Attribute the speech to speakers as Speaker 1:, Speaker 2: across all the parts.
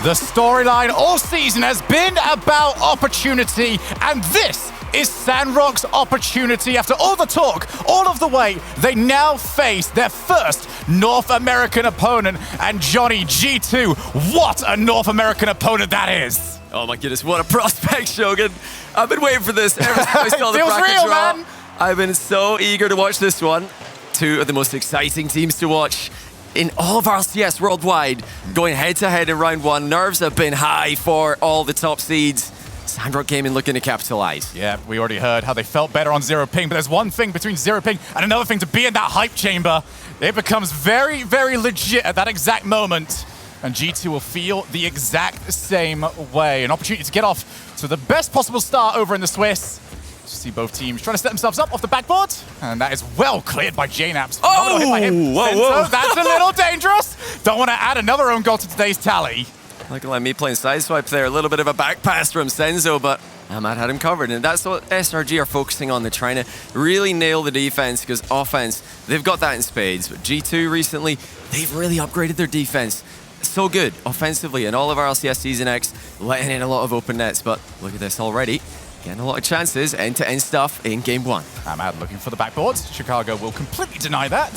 Speaker 1: The storyline all season has been about opportunity, and this is Sandrock's opportunity. After all the talk, all of the wait, they now face their first North American opponent. And Johnny, G2, what a North American opponent that is.
Speaker 2: Oh my goodness, what a prospect, Shogun. I've been waiting for this ever since I saw the
Speaker 1: Feels
Speaker 2: bracket
Speaker 1: real,
Speaker 2: draw.
Speaker 1: man.
Speaker 2: I've been so eager to watch this one. Two of the most exciting teams to watch in all of RLCS worldwide, going head-to-head in round one. Nerves have been high for all the top seeds. Sandrock Gaming looking to capitalize.
Speaker 1: Yeah, we already heard how they felt better on Zero Ping, but there's one thing between Zero Ping and another thing to be in that hype chamber. It becomes very, very legit at that exact moment. And G2 will feel the exact same way. An opportunity to get off to the best possible start over in the Swiss. See both teams trying to set themselves up off the backboard. And that is well cleared by JNAPS.
Speaker 2: Oh,
Speaker 1: hit by him.
Speaker 2: whoa.
Speaker 1: That's a little dangerous. Don't want to add another own goal to today's tally.
Speaker 2: Looking like me playing sideswipe there. A little bit of a back pass from Senzo, but Ahmad had him covered. And that's what SRG are focusing on. They're trying to really nail the defense, because offense, they've got that in spades. But G2 recently, they've really upgraded their defense. So good offensively, and all of our RLCS Season X letting in a lot of open nets. But look at this already. Getting a lot of chances, end-to-end stuff in game one.
Speaker 1: Ahmad looking for the backboards. Chicago will completely deny that.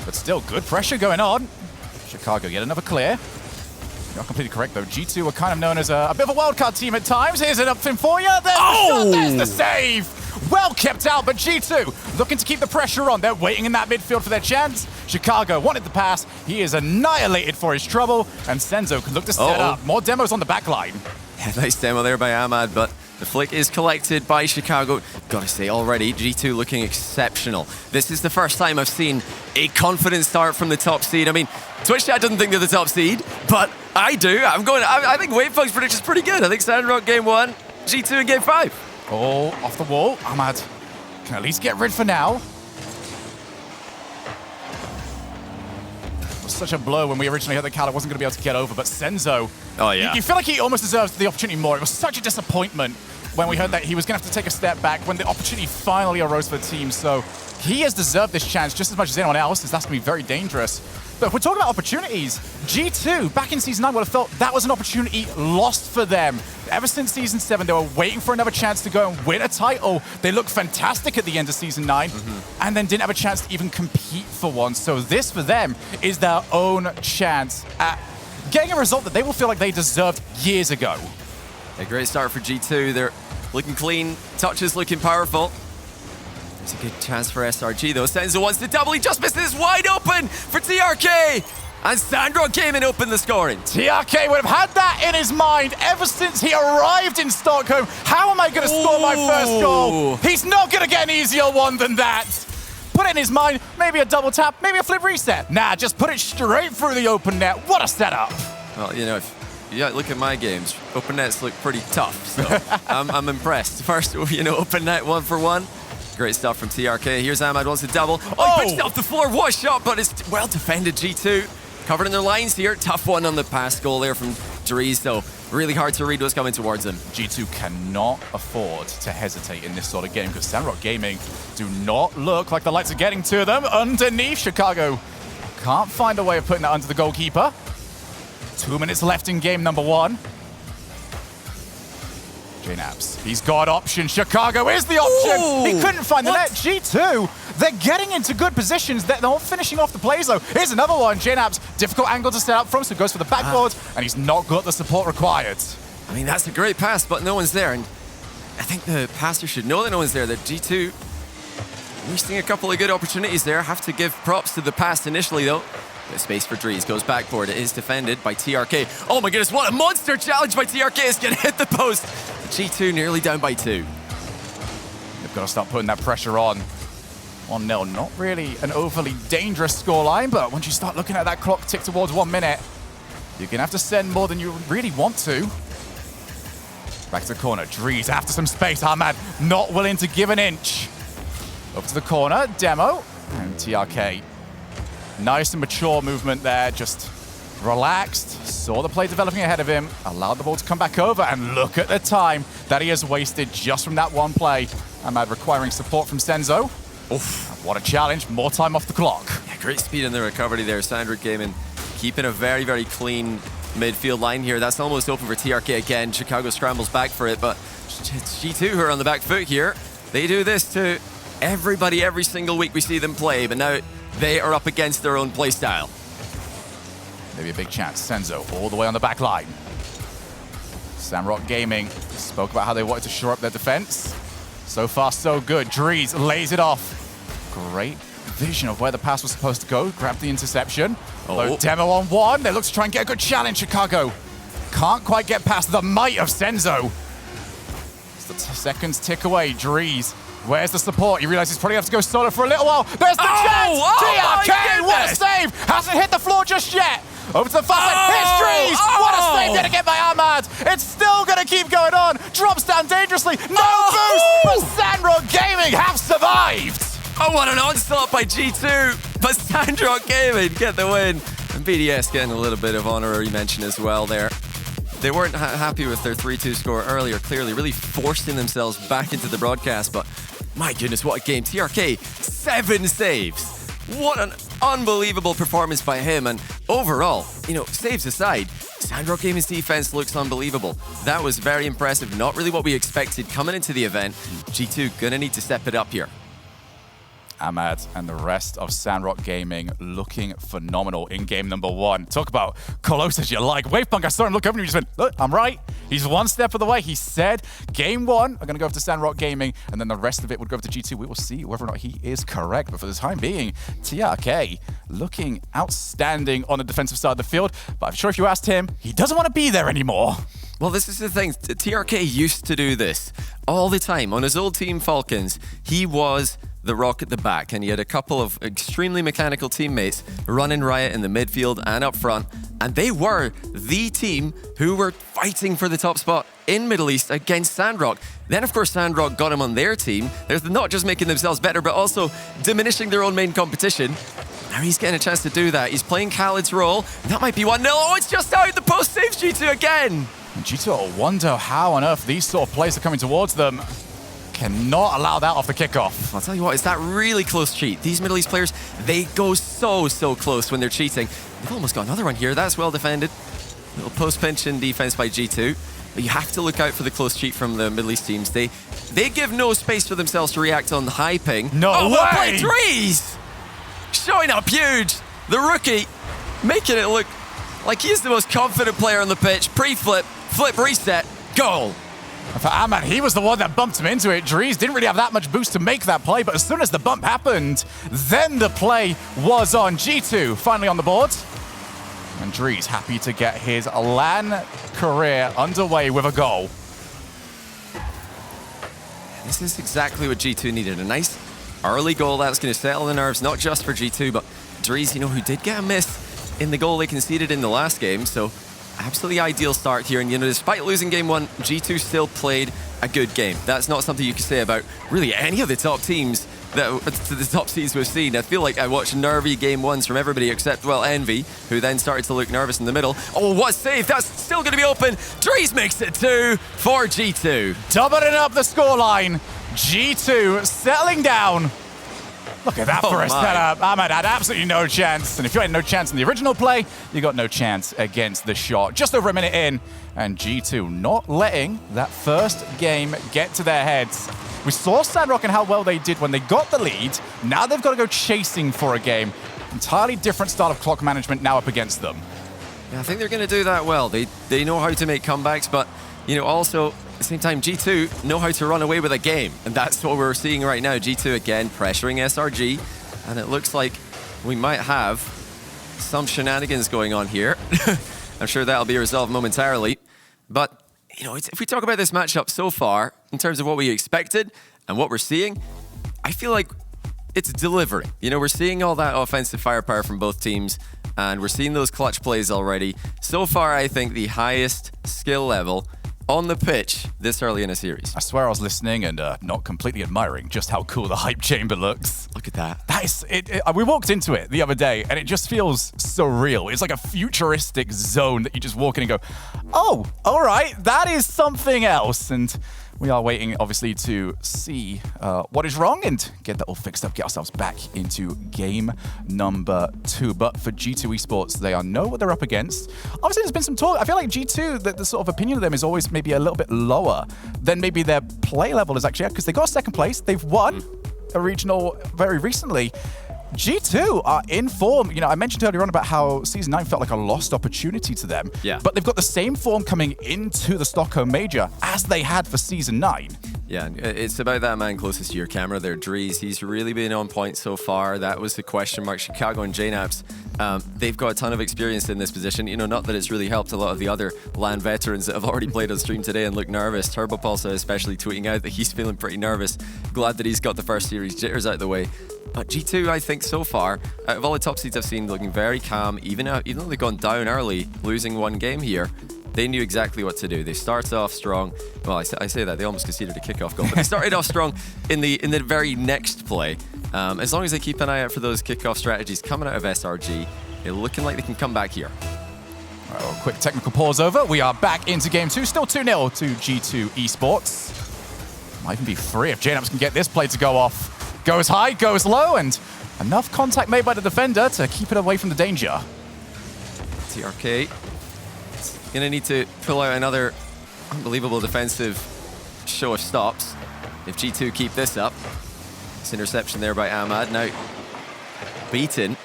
Speaker 1: But still, good pressure going on. Chicago get another clear. You're not completely correct, though. G2 are kind of known as a bit of a wildcard team at times. Here's an upfin for you. There's the shot, there's the save. Well kept out, but G2 looking to keep the pressure on. They're waiting in that midfield for their chance. Chicago wanted the pass. He is annihilated for his trouble, and Senzo can look to set up. More demos on the back line.
Speaker 2: Yeah, nice demo there by Ahmad, but the flick is collected by Chicago. Gotta say, already, G2 looking exceptional. This is the first time I've seen a confident start from the top seed. I mean, Twitch chat doesn't think they're the top seed, but I do. I think Wavefog's prediction's pretty good. I think Sandrock game one, G2 in game 5.
Speaker 1: Oh, off the wall. Ahmad can at least get rid for now. It was such a blow when we originally heard that Khaled wasn't going to be able to get over, but Senzo,
Speaker 2: oh yeah,
Speaker 1: you feel like he almost deserves the opportunity more. It was such a disappointment when we heard that he was going to have to take a step back when the opportunity finally arose for the team. So he has deserved this chance just as much as anyone else, as that's going to be very dangerous. But if we're talking about opportunities, G2, back in Season 9, would have felt that was an opportunity lost for them. Ever since Season 7, they were waiting for another chance to go and win a title. They looked fantastic at the end of Season 9, and then didn't have a chance to even compete for one. So this, for them, is their own chance at getting a result that they will feel like they deserved years ago.
Speaker 2: A great start for G2. They're looking clean, touches looking powerful. It's a good chance for SRG though. Senzo wants to double, he just missed this, wide open for TRK! And Sandrock came and opened the scoring.
Speaker 1: TRK would have had that in his mind ever since he arrived in Stockholm. How am I going to score my first goal? He's not going to get an easier one than that. Put it in his mind, maybe a double tap, maybe a flip reset. Nah, just put it straight through the open net. What a setup.
Speaker 2: Well, you know, if you look at my games, open nets look pretty tough, so I'm impressed. First, you know, open net 1-for-1. Great stuff from TRK. Here's Ahmad, wants to double. Oh, he puts it off the floor. What a shot, but it's well defended, G2. Covered in their lines here. Tough one on the pass goal there from Dries, though. Really hard to read what's coming towards him.
Speaker 1: G2 cannot afford to hesitate in this sort of game, because Sandrock Gaming do not look like the lights are getting to them. Underneath, Chicago can't find a way of putting that under the goalkeeper. 2 minutes left in game number 1. JNAPS, he's got options. Chicago is the option.
Speaker 2: Ooh,
Speaker 1: he couldn't find the net. G2, they're getting into good positions. They're not finishing off the plays, though. Here's another one. JNAPS, difficult angle to set up from, so goes for the backboard, and he's not got the support required.
Speaker 2: I mean, that's a great pass, but no one's there. And I think the passer should know that no one's there. That G2 wasting a couple of good opportunities there. Have to give props to the pass initially, though. Bit space for Dries, goes backboard. It is defended by TRK. Oh my goodness, what a monster challenge by TRK. It's gonna hit the post. G2 nearly down by 2.
Speaker 1: They've got to start putting that pressure on. 1-0, not really an overly dangerous scoreline, but once you start looking at that clock tick towards 1 minute, you're gonna have to send more than you really want to. Back to the corner, Dries after some space. Ahmad not willing to give an inch. Over to the corner, Demo, and TRK. Nice and mature movement there, just relaxed, saw the play developing ahead of him, allowed the ball to come back over, and look at the time that he has wasted just from that one play. Ahmad requiring support from Senzo. Oof, what a challenge, more time off the clock.
Speaker 2: Yeah, great speed in the recovery there. Sandrock Gaming keeping a very, very clean midfield line here. That's almost open for TRK again. Chicago scrambles back for it, but it's G2 who are on the back foot here. They do this to everybody every single week we see them play, but now they are up against their own play style.
Speaker 1: Maybe a big chance. Senzo all the way on the back line. Sandrock Gaming spoke about how they wanted to shore up their defense. So far, so good. Drees lays it off. Great vision of where the pass was supposed to go. Grab the interception. Low demo on one. They look to try and get a good challenge, Chicago. Can't quite get past the might of Senzo. The seconds tick away. Drees, where's the support? He realizes he's probably have to go solo for a little while. There's the chance! TRK, what a save! Hasn't hit the floor just yet. Over to the far side. Here's Drees! What a save gonna get by Ahmad! It's still gonna keep going on. Drops down dangerously. No boost, but Sandrock Gaming have survived.
Speaker 2: Oh, what an onslaught by G2, but Sandrock Gaming get the win. And BDS getting a little bit of honorary mention as well there. They weren't happy with their 3-2 score earlier, clearly really forcing themselves back into the broadcast, but my goodness, what a game. TRK, 7 saves. What an unbelievable performance by him, and overall, saves aside, Sandrock Gaming's defense looks unbelievable. That was very impressive, not really what we expected coming into the event. G2 gonna need to step it up here.
Speaker 1: Ahmad and the rest of Sandrock Gaming looking phenomenal in game number 1. Talk about close as you like. Wavepunk, I saw him look over and he just went, look, I'm right. He's one step of the way. He said game 1 are going to go over to Sandrock Gaming, and then the rest of it would go over to G2. We will see whether or not he is correct. But for the time being, TRK looking outstanding on the defensive side of the field. But I'm sure if you asked him, he doesn't want to be there anymore.
Speaker 2: Well, this is the thing. TRK used to do this all the time. On his old team, Falcons, he was the rock at the back, and he had a couple of extremely mechanical teammates running riot in the midfield and up front, and they were the team who were fighting for the top spot in Middle East against Sandrock. Then, of course, Sandrock got him on their team. They're not just making themselves better, but also diminishing their own main competition. Now he's getting a chance to do that. He's playing Khaled's role. That might be 1-0. Oh, it's just out. The post saves G2 again.
Speaker 1: And G2 wonder how on earth these sort of plays are coming towards them. Cannot allow that off the kickoff.
Speaker 2: I'll tell you what, it's that really close cheat. These Middle East players, they go so close when they're cheating. They've almost got another one here. That's well defended. Little post-pinch in defense by G2. But you have to look out for the close cheat from the Middle East teams. They give no space for themselves to react on the high ping.
Speaker 1: No way!
Speaker 2: Well played, Drees! Showing up huge. The rookie making it look like he's the most confident player on the pitch. Pre-flip, flip reset, goal.
Speaker 1: For Ahmad, he was the one that bumped him into it. Drees didn't really have that much boost to make that play, but as soon as the bump happened, then the play was on. G2 finally on the board. And Drees happy to get his LAN career underway with a goal.
Speaker 2: This is exactly what G2 needed. A nice early goal that's going to settle the nerves, not just for G2, but Drees, who did get a miss in the goal they conceded in the last game, so absolutely ideal start here. And, despite losing game 1, G2 still played a good game. That's not something you can say about really any of the top teams, the top seeds we've seen. I feel like I watched nervy game 1s from everybody except, well, Envy, who then started to look nervous in the middle. Oh, what a save. That's still going to be open. Drees makes it 2 for G2.
Speaker 1: Doubling up the scoreline. G2 settling down. Look at that for a setup. Ahmad had absolutely no chance. And if you had no chance in the original play, you got no chance against the shot. Just over a minute in, and G2 not letting that first game get to their heads. We saw Sandrock and how well they did when they got the lead. Now they've got to go chasing for a game. Entirely different style of clock management now up against them.
Speaker 2: Yeah, I think they're going to do that well. They know how to make comebacks, but, also at the same time, G2 know how to run away with a game, and that's what we're seeing right now. G2 again pressuring SRG, and it looks like we might have some shenanigans going on here. I'm sure that'll be resolved momentarily. But, if we talk about this matchup so far, in terms of what we expected and what we're seeing, I feel like it's delivering. We're seeing all that offensive firepower from both teams, and we're seeing those clutch plays already. So far, I think the highest skill level on the pitch this early in a series.
Speaker 1: I swear I was listening and not completely admiring just how cool the hype chamber looks.
Speaker 2: Look at that.
Speaker 1: That is, we walked into it the other day and it just feels so real. It's like a futuristic zone that you just walk in and go, oh, all right, that is something else. And We are waiting, obviously, to see what is wrong and get that all fixed up, get ourselves back into game number 2. But for G2 Esports, they know what they're up against. Obviously, there's been some talk. I feel like G2, the sort of opinion of them is always maybe a little bit lower than maybe their play level is actually at, because they got second place. They've won a regional very recently. G2 are in form. You know, I mentioned earlier on about how Season 9 felt like a lost opportunity to them.
Speaker 2: Yeah.
Speaker 1: But they've got the same form coming into the Stockholm Major as they had for Season 9.
Speaker 2: Yeah, it's about that man closest to your camera there, Dries. He's really been on point so far. That was the question mark. Chicago and JNAPS, they've got a ton of experience in this position. You know, not that it's really helped a lot of the other LAN veterans that have already played on stream today and look nervous. TurboPulse especially tweeting out that he's feeling pretty nervous. Glad that he's got the first series jitters out of the way. But G2, I think so far, out of all the top seeds I've seen, looking very calm. Even though they've gone down early, losing one game here, they knew exactly what to do. They started off strong. Well, I say that, they almost conceded a kickoff goal, but they started off strong in the very next play. As long as they keep an eye out for those kickoff strategies coming out of SRG, they're looking like they can come back here.
Speaker 1: All right, well, quick technical pause over. We are back into game 2. Still 2-0 to G2 Esports. Might even be 3 if JNAPS can get this play to go off. Goes high, goes low, and enough contact made by the defender to keep it away from the danger.
Speaker 2: TRK going to need to pull out another unbelievable defensive show of stops if G2 keep this up. This interception there by Ahmad. Now beaten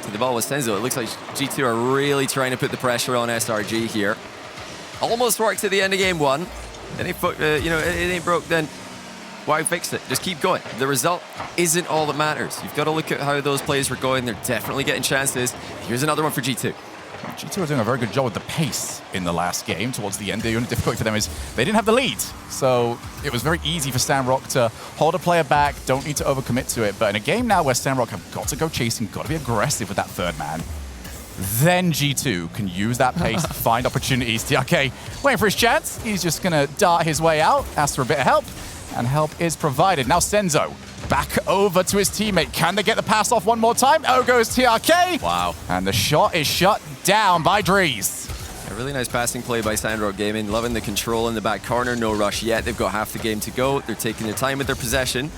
Speaker 2: to the ball with Senzo. It looks like G2 are really trying to put the pressure on SRG here. Almost worked to the end of game 1. Then it ain't broke then. Why fix it? Just keep going. The result isn't all that matters. You've got to look at how those plays were going. They're definitely getting chances. Here's another one for G2.
Speaker 1: G2 are doing a very good job with the pace in the last game towards the end. The only difficulty for them is they didn't have the lead. So it was very easy for Sandrock to hold a player back, don't need to overcommit to it. But in a game now where Sandrock have got to go chasing, got to be aggressive with that third man, then G2 can use that pace to find opportunities. TRK waiting for his chance. He's just going to dart his way out, ask for a bit of help. And help is provided. Now Senzo back over to his teammate. Can they get the pass off one more time? Oh, goes TRK.
Speaker 2: Wow.
Speaker 1: And the shot is shut down by Dries.
Speaker 2: A really nice passing play by Sandrock Gaming. Loving the control in the back corner. No rush yet. They've got half the game to go. They're taking their time with their possession.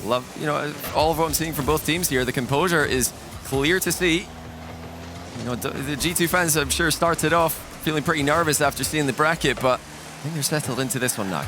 Speaker 2: Love, all of what I'm seeing from both teams here. The composure is clear to see. The G2 fans, I'm sure, started off feeling pretty nervous after seeing the bracket, but I think they're settled into this one now.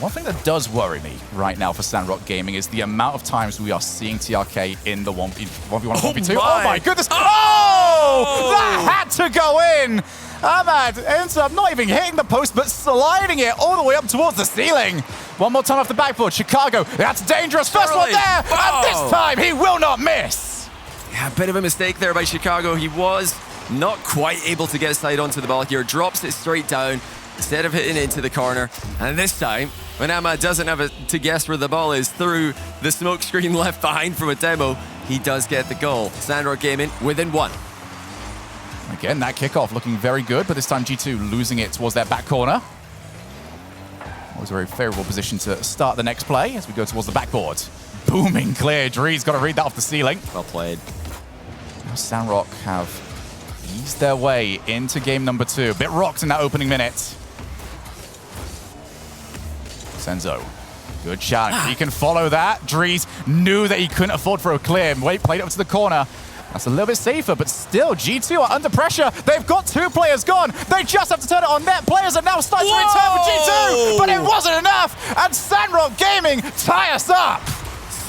Speaker 1: One thing that does worry me right now for Sandrock Gaming is the amount of times we are seeing TRK in the 1v1 and 1v2. Oh my goodness! Oh! That had to go in! Ahmad ends up not even hitting the post, but sliding it all the way up towards the ceiling. One more time off the backboard. Chicago, that's dangerous. First one there, and this time he will not miss.
Speaker 2: Yeah, a bit of a mistake there by Chicago. He was not quite able to get side onto the ball here. Drops it straight down instead of hitting it into the corner. And this time, when Ahmad doesn't have to guess where the ball is through the smoke screen left behind from a demo, he does get the goal. Sandrock Gaming within 1.
Speaker 1: Again, that kickoff looking very good, but this time G2 losing it towards their back corner. Always a very favorable position to start the next play as we go towards the backboard. Booming clear. Dries got to read that off the ceiling.
Speaker 2: Well played.
Speaker 1: Now Sandrock have eased their way into game number 2. A bit rocked in that opening minute. Senzo, good challenge. He can follow that. Dries knew that he couldn't afford for a clear. Played it up to the corner. That's a little bit safer, but still, G2 are under pressure. They've got 2 players gone. They just have to turn it on net. Players are now starting to return for G2, but it wasn't enough. And Sandrock Gaming tie us up.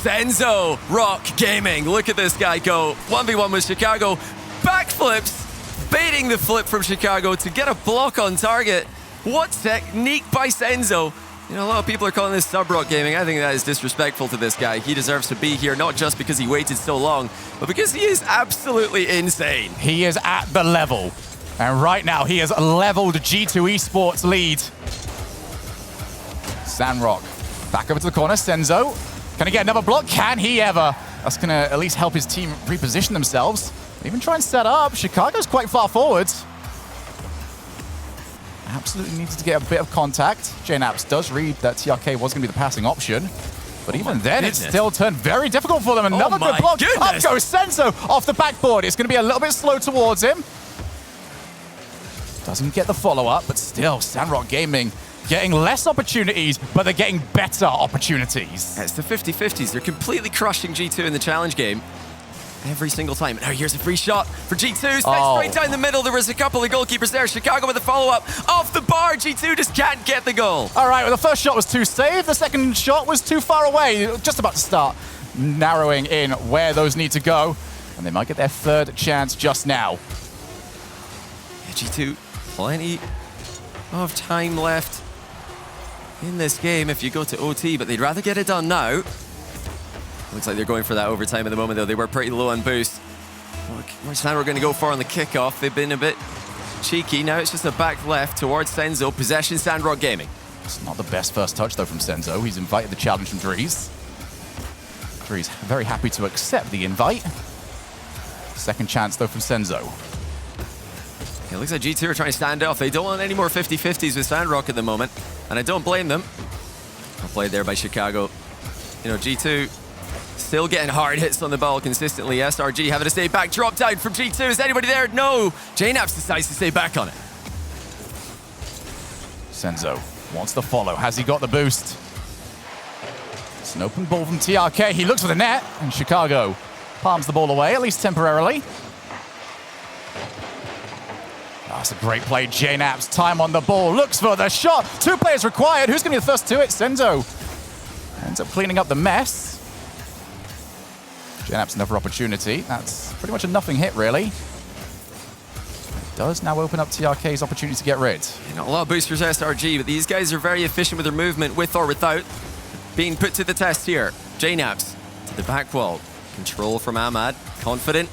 Speaker 2: Senzo Rock Gaming. Look at this guy go. 1v1 with Chicago. Backflips, baiting the flip from Chicago to get a block on target. What technique by Senzo. A lot of people are calling this sub-rock gaming. I think that is disrespectful to this guy. He deserves to be here, not just because he waited so long, but because he is absolutely insane.
Speaker 1: He is at the level. And right now, he has leveled G2 Esports lead. Sandrock back over to the corner. Senzo, can he get another block? Can he ever? That's going to at least help his team reposition themselves. Even try and set up. Chicago's quite far forward. Absolutely needed to get a bit of contact. JNAPS does read that TRK was going to be the passing option. But even then, it still turned very difficult for them. Another good block. Up goes Senzo off the backboard. It's going to be a little bit slow towards him. Doesn't get the follow-up, but still, Sandrock Gaming getting less opportunities, but they're getting better opportunities.
Speaker 2: It's the 50-50s. They're completely crushing G2 in the challenge game every single time. Now here's a free shot for G2. Straight down the middle. There was a couple of goalkeepers there. Chicago with a follow-up off the bar. G2 just can't get the goal.
Speaker 1: All right, well, the first shot was too safe. The second shot was too far away. Just about to start narrowing in where those need to go. And they might get their third chance just now.
Speaker 2: Yeah, G2, plenty of time left in this game if you go to OT, but they'd rather get it done now. Looks like they're going for that overtime at the moment, though. They were pretty low on boost. Where's Sandrock going to go for on the kickoff? They've been a bit cheeky. Now it's just a back left towards Senzo. Possession, Sandrock Gaming.
Speaker 1: It's not the best first touch, though, from Senzo. He's invited the challenge from Dries. Dries very happy to accept the invite. Second chance, though, from Senzo.
Speaker 2: It looks like G2 are trying to stand off. They don't want any more 50-50s with Sandrock at the moment, and I don't blame them. Well played there by Chicago. You know, G2 still getting hard hits on the ball consistently. SRG having to stay back. Drop down from G2. Is anybody there? No. JNaps decides to stay back on it.
Speaker 1: Senzo wants to follow. Has he got the boost? It's an open ball from TRK. He looks for the net, and Chicago palms the ball away, at least temporarily. That's a great play. JNaps, time on the ball, looks for the shot. 2 players required. Who's going to be the first to it? Senzo ends up cleaning up the mess. JNaps, another opportunity. That's pretty much a nothing hit, really. It does now open up TRK's opportunity to get rid.
Speaker 2: Not a lot of boosters SRG, but these guys are very efficient with their movement, with or without. Being put to the test here. JNaps to the back wall. Control from Ahmad. Confident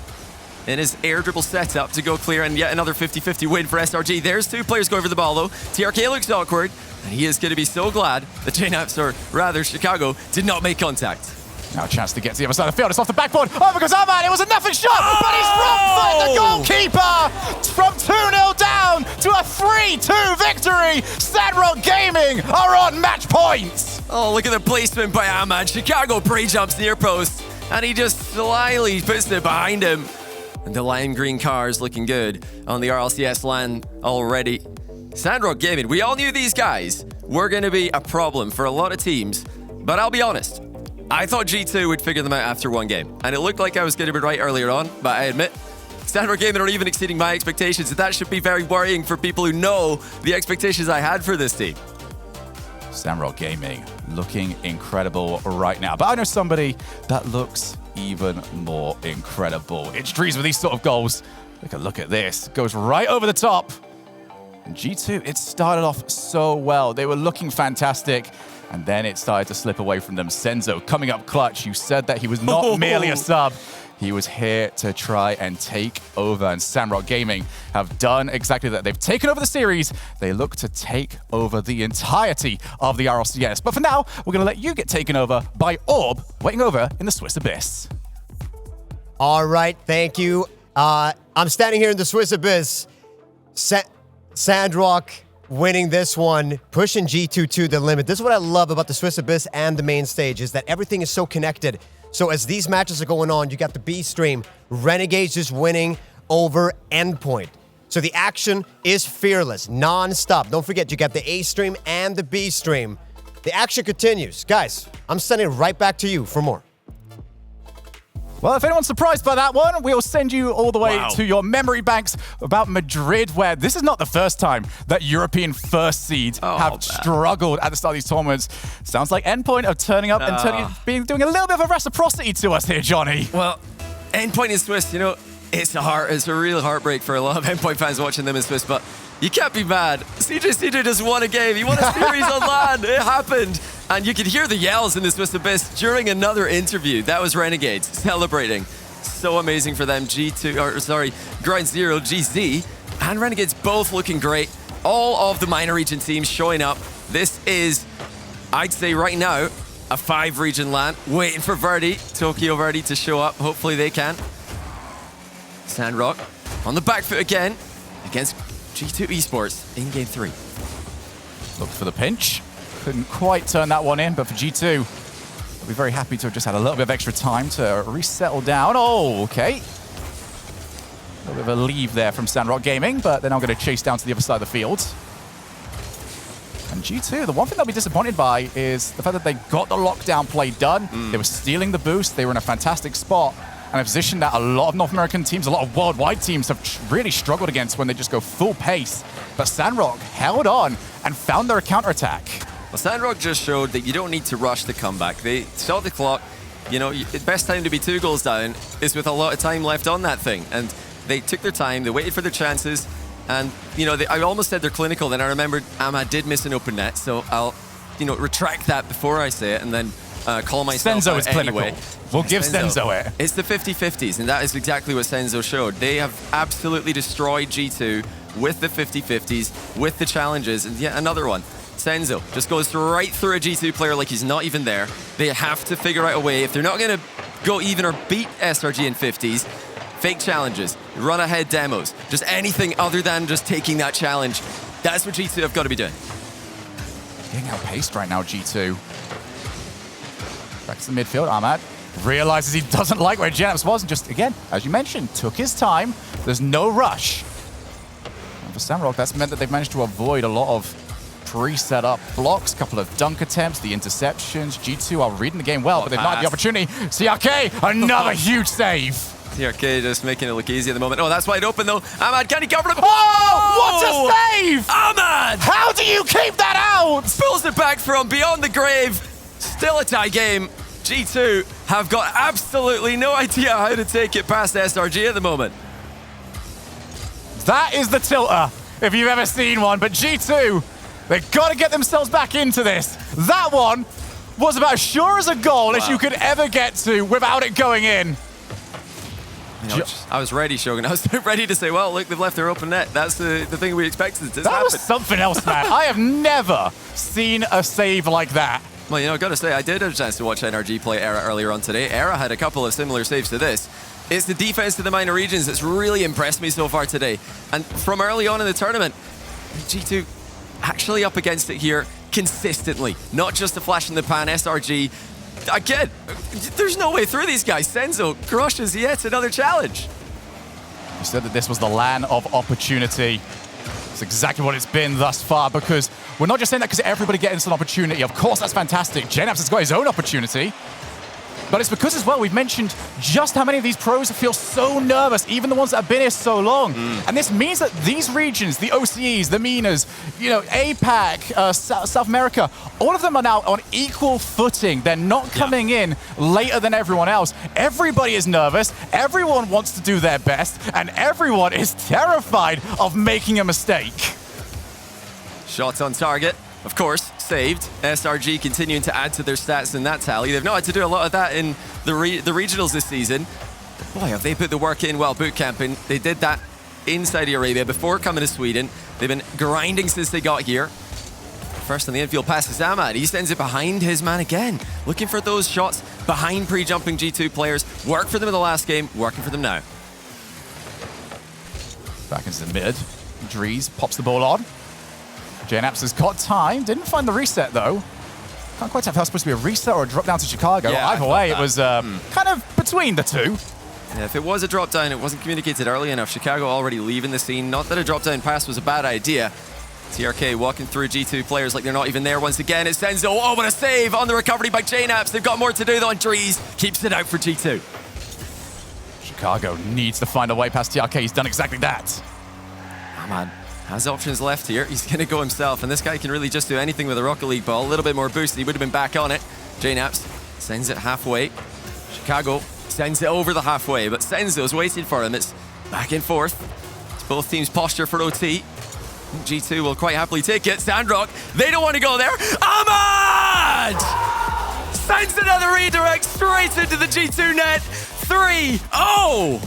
Speaker 2: in his air dribble setup to go clear, and yet another 50-50 win for SRG. There's 2 players going for the ball, though. TRK looks awkward, and he is going to be so glad that JNaps, or rather Chicago, did not make contact.
Speaker 1: Now a chance to get to the other side of the field. It's off the backboard. Oh, because Ahmad, it was a nothing shot, but he's wrong foot the goalkeeper from 2-0 down to a 3-2 victory. Sandrock Gaming are on match points.
Speaker 2: Oh, look at the placement by Ahmad. Chicago pre-jumps near post, and he just slyly puts it behind him. And the lime green car is looking good on the RLCS LAN already. Sandrock Gaming, we all knew these guys were going to be a problem for a lot of teams, but I'll be honest, I thought G2 would figure them out after 1 game, and it looked like I was going to be right earlier on, but I admit, Sandrock Gaming are even exceeding my expectations, and that should be very worrying for people who know the expectations I had for this team.
Speaker 1: Sandrock Gaming looking incredible right now, but I know somebody that looks even more incredible. It's Dries with these sort of goals. Look at this. Goes right over the top. And G2, it started off so well. They were looking fantastic. And then it started to slip away from them. Senzo coming up clutch. You said that he was not merely a sub. He was here to try and take over. And Sandrock Gaming have done exactly that. They've taken over the series. They look to take over the entirety of the RLCS. But for now, we're going to let you get taken over by Orb, waiting over in the Swiss Abyss.
Speaker 3: All right, thank you. I'm standing here in the Swiss Abyss. Sandrock winning this one, pushing G2 to the limit. This is what I love about the Swiss Abyss and the main stage, is that everything is so connected. So as these matches are going on, you got the B stream. Renegades just winning over Endpoint. So the action is fearless, non-stop. Don't forget, you got the A stream and the B stream. The action continues. Guys, I'm sending it right back to you for more.
Speaker 1: Well, if anyone's surprised by that one, we'll send you all the way to your memory banks about Madrid, where this is not the first time that European first seeds have struggled at the start of these tournaments. Sounds like Endpoint are turning up and doing a little bit of a reciprocity to us here, Johnny.
Speaker 2: Well, Endpoint in Swiss, you know, it's a real heartbreak for a lot of Endpoint fans watching them in Swiss, but you can't be mad. CJ just won a game. He won a series on LAN. It happened. And you could hear the yells in the Swiss Abyss during another interview. That was Renegades celebrating. So amazing for them. Ground Zero, GZ, and Renegades both looking great. All of the minor region teams showing up. This is, I'd say right now, a 5-region LAN. Waiting for Tokyo Verdi to show up. Hopefully they can. Sandrock on the back foot again against G2 Esports in Game 3.
Speaker 1: Looked for the pinch. Couldn't quite turn that one in, but for G2, they'll be very happy to have just had a little bit of extra time to resettle down. Oh, okay. A little bit of a leave there from Sandrock Gaming, but they're now going to chase down to the other side of the field. And G2, the one thing they'll be disappointed by is the fact that they got the lockdown play done. They were stealing the boost. They were in a fantastic spot and a position that a lot of North American teams, a lot of worldwide teams have really struggled against when they just go full pace. But Sandrock held on and found their counterattack.
Speaker 2: Well, Sandrock just showed that you don't need to rush the comeback. They saw the clock. You know, the best time to be 2 goals down is with a lot of time left on that thing. And they took their time. They waited for their chances. And, you know, I almost said they're clinical. Then I remembered Ahmad did miss an open net. So I'll, you know, retract that before I say it and then call myself
Speaker 1: Senzo
Speaker 2: out
Speaker 1: is clinical.
Speaker 2: Anyway.
Speaker 1: We'll give Senzo it.
Speaker 2: It's the 50-50s, and that is exactly what Senzo showed. They have absolutely destroyed G2 with the 50-50s, with the challenges, and yet another one. Senzo just goes right through a G2 player like he's not even there. They have to figure out a way. If they're not going to go even or beat SRG in 50s, fake challenges, run ahead demos, just anything other than just taking that challenge. That's what G2 have got to be doing.
Speaker 1: Getting outpaced right now, G2. Back to the midfield, Ahmad realizes he doesn't like where Geneps was and just, again, as you mentioned, took his time. There's no rush. And for Sandrock, that's meant that they've managed to avoid a lot of pre-set up blocks, a couple of dunk attempts, the interceptions. G2 are reading the game well, but they've not had the opportunity. CRK, another huge save.
Speaker 2: CRK just making it look easy at the moment. Oh, that's wide open though. Ahmad, can he cover him?
Speaker 1: Oh, what a save!
Speaker 2: Ahmad!
Speaker 1: How do you keep that out?
Speaker 2: Pulls it back from beyond the grave. Still a tie game. G2 have got absolutely no idea how to take it past SRG at the moment.
Speaker 1: That is the tilter, if you've ever seen one. But G2, they've got to get themselves back into this. That one was about as sure as a goal as you could ever get to without it going in.
Speaker 2: You know, I was ready, Shogun. I was ready to say, well, look, they've left their open net. That's the thing we expected to happen.
Speaker 1: That was something else, man. I have never seen a save like that.
Speaker 2: Well, you know, I've got to say, I did have a chance to watch NRG play Era earlier on today. Era had a couple of similar saves to this. It's the defense to the minor regions that's really impressed me so far today. And from early on in the tournament, G2 actually up against it here consistently. Not just a flash in the pan. SRG, again, there's no way through these guys. Senzo crushes yet another challenge.
Speaker 1: You said that this was the LAN of opportunity. It's exactly what it's been thus far, because we're not just saying that because everybody gets an opportunity. Of course, that's fantastic. Geneps has got his own opportunity. But it's because as well, we've mentioned just how many of these pros feel so nervous, even the ones that have been here so long. And this means that these regions, the OCEs, the MENAs, you know, APAC, South America, all of them are now on equal footing. They're not coming in later than everyone else. Everybody is nervous, everyone wants to do their best, and everyone is terrified of making a mistake.
Speaker 2: Shots on target, of course, saved. SRG continuing to add to their stats in that tally. They've not had to do a lot of that in the regionals this season. But boy, have they put the work in while boot camping. They did that in Saudi Arabia before coming to Sweden. They've been grinding since they got here. First on the infield pass is Ahmad. He sends it behind his man again. Looking for those shots behind pre-jumping G2 players. Worked for them in the last game, working for them now.
Speaker 1: Back into the mid. Dries pops the ball on. Geneps has got time. Didn't find the reset, though. Can't quite tell if that was supposed to be a reset or a drop down to Chicago.
Speaker 2: Yeah,
Speaker 1: either way, it was kind of between the two.
Speaker 2: Yeah, if it was a drop down, it wasn't communicated early enough. Chicago already leaving the scene. Not that a drop down pass was a bad idea. TRK walking through G2 players like they're not even there once again. It's Senzo. Oh, what a save on the recovery by Geneps. They've got more to do though, and Dries keeps it out for G2.
Speaker 1: Chicago needs to find a way past TRK. He's done exactly that.
Speaker 2: Oh, man. Has options left here. He's going to go himself, and this guy can really just do anything with a Rocket League ball. A little bit more boost, he would have been back on it. Geneps sends it halfway. Chicago sends it over the halfway, but Senzo's waiting for him. It's back and forth. It's both teams' posture for OT. G2 will quite happily take it. Sandrock, they don't want to go there. Ahmad! Sends another redirect straight into the G2 net. 3-0!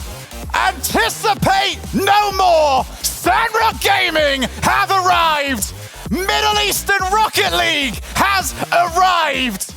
Speaker 1: Anticipate no more! Sandrock Gaming have arrived! Middle Eastern Rocket League has arrived!